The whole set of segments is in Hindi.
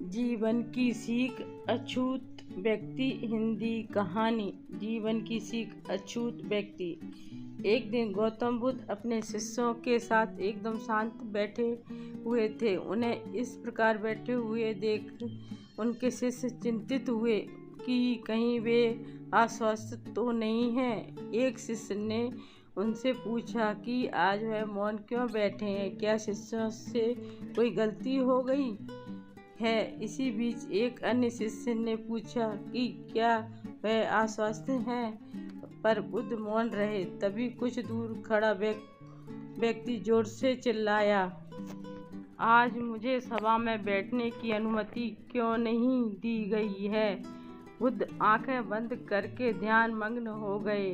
जीवन की सीख अछूत व्यक्ति। हिंदी कहानी। जीवन की सीख अछूत व्यक्ति। एक दिन गौतम बुद्ध अपने शिष्यों के साथ एकदम शांत बैठे हुए थे। उन्हें इस प्रकार बैठे हुए देख उनके शिष्य चिंतित हुए कि कहीं वे अस्वस्थ तो नहीं हैं। एक शिष्य ने उनसे पूछा कि आज वह मौन क्यों बैठे हैं, क्या शिष्यों से कोई गलती हो गई है। इसी बीच एक अन्य शिष्य ने पूछा कि क्या वह आश्वस्त हैं, पर बुद्ध मौन रहे। तभी कुछ दूर खड़ा व्यक्ति जोर से चिल्लाया, आज मुझे सभा में बैठने की अनुमति क्यों नहीं दी गई है। बुद्ध आंखें बंद करके ध्यान मग्न हो गए।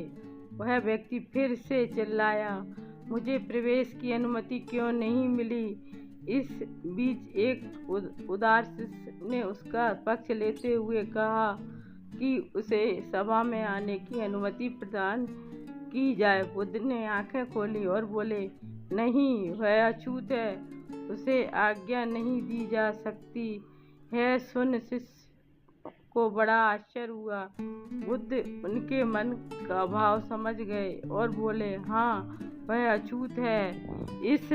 वह व्यक्ति फिर से चिल्लाया, मुझे प्रवेश की अनुमति क्यों नहीं मिली। इस बीच एक उदार शिष्य ने उसका पक्ष लेते हुए कहा कि उसे सभा में आने की अनुमति प्रदान की जाए। बुद्ध ने आंखें खोली और बोले, नहीं, वह अछूत है, उसे आज्ञा नहीं दी जा सकती है। सुन शिष्य को बड़ा आश्चर्य हुआ। बुद्ध उनके मन का भाव समझ गए और बोले, हाँ, वह अछूत है। इस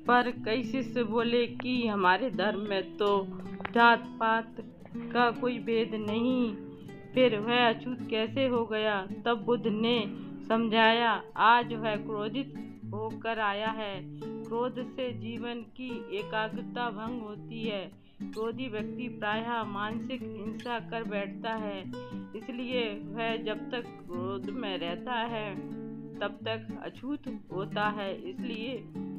पर कई शिष्य बोले कि हमारे धर्म में तो जात पात का कोई भेद नहीं, फिर वह अछूत कैसे हो गया। तब बुद्ध ने समझाया, आज वह क्रोधित होकर आया है। क्रोध से जीवन की एकाग्रता भंग होती है। क्रोधी व्यक्ति प्रायः मानसिक हिंसा कर बैठता है, इसलिए वह जब तक क्रोध में रहता है तब तक अछूत होता है। इसलिए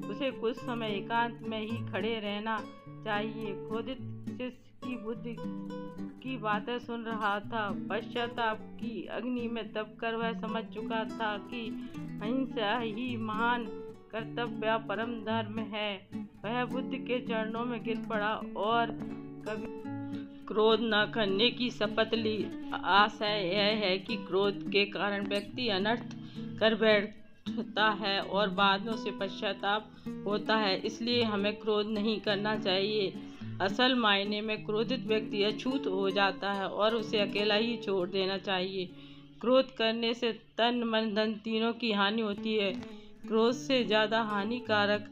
उसे कुछ समय एकांत में ही खड़े रहना चाहिए। क्रोधित शिष्य की बुद्धि की बातें सुन रहा था। पश्चाताप की अग्नि में दबकर वह समझ चुका था कि अहिंसा ही महान कर्तव्य परम धर्म है। वह बुद्ध के चरणों में गिर पड़ा और कभी क्रोध न करने की शपथ ली। आशय यह है कि क्रोध के कारण व्यक्ति अनर्थ कर बैठता है और बाद में उसे पश्चाताप होता है। इसलिए हमें क्रोध नहीं करना चाहिए। असल मायने में क्रोधित व्यक्ति अछूत हो जाता है और उसे अकेला ही छोड़ देना चाहिए। क्रोध करने से तन मन धन तीनों की हानि होती है। क्रोध से ज़्यादा हानिकारक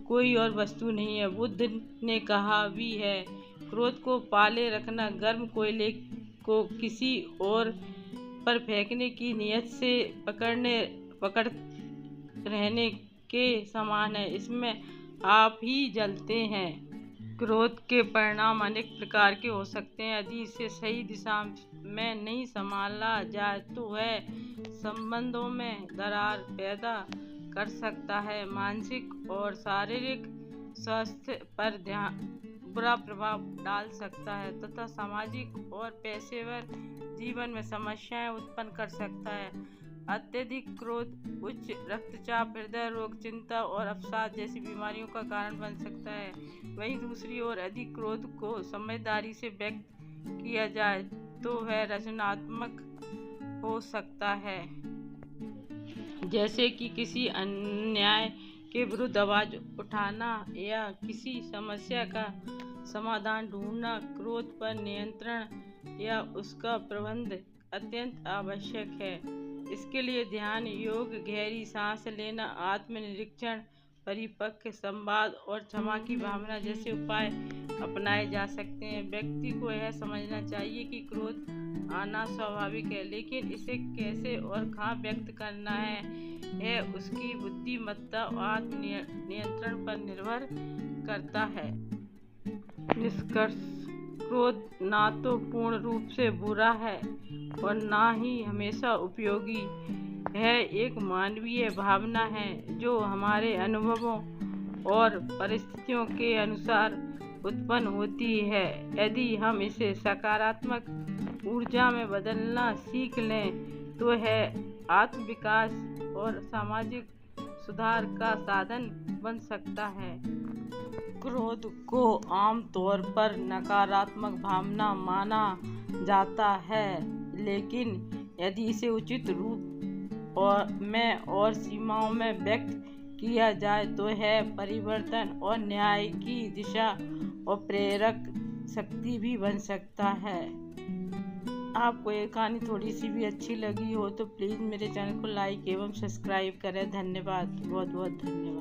कोई और वस्तु नहीं है। बुद्ध ने कहा भी है, क्रोध को पाले रखना गर्म कोयले को किसी और पर फेंकने की नियत से पकड़ रहने के समान है, इसमें आप ही जलते हैं। क्रोध के परिणाम अनेक प्रकार के हो सकते हैं। यदि इसे सही दिशा में नहीं संभाला जाए तो वह संबंधों में दरार पैदा कर सकता है, मानसिक और शारीरिक स्वास्थ्य पर बुरा प्रभाव डाल सकता है तथा सामाजिक और पेशेवर जीवन में समस्याएं उत्पन्न कर सकता है। अत्यधिक क्रोध उच्च रक्तचाप, हृदय रोग, चिंता और अवसाद जैसी बीमारियों का कारण बन सकता है। वहीं दूसरी ओर अधिक क्रोध को समझदारी से व्यक्त किया जाए तो वह रचनात्मक हो सकता है, जैसे कि किसी अन्याय के विरुद्ध आवाज उठाना या किसी समस्या का समाधान ढूंढना। क्रोध पर नियंत्रण या उसका प्रबंधन अत्यंत आवश्यक है। इसके लिए ध्यान, योग, गहरी सांस लेना, आत्मनिरीक्षण, परिपक्व संवाद और क्षमा की भावना जैसे उपाय अपनाए जा सकते हैं। व्यक्ति को यह समझना चाहिए कि क्रोध आना स्वाभाविक है, लेकिन इसे कैसे और कहाँ व्यक्त करना है यह उसकी बुद्धिमत्ता और आत्मनियंत्रण पर निर्भर करता है। निष्कर्ष, क्रोध ना तो पूर्ण रूप से बुरा है और ना ही हमेशा उपयोगी। यह एक मानवीय भावना है जो हमारे अनुभवों और परिस्थितियों के अनुसार उत्पन्न होती है। यदि हम इसे सकारात्मक ऊर्जा में बदलना सीख लें तो यह आत्मविकास और सामाजिक सुधार का साधन बन सकता है। क्रोध को आमतौर पर नकारात्मक भावना माना जाता है, लेकिन यदि इसे उचित रूप और सीमाओं में व्यक्त किया जाए तो यह परिवर्तन और न्याय की दिशा और प्रेरक शक्ति भी बन सकता है। आपको ये कहानी थोड़ी सी भी अच्छी लगी हो तो प्लीज़ मेरे चैनल को लाइक एवं सब्सक्राइब करें। धन्यवाद, बहुत बहुत धन्यवाद।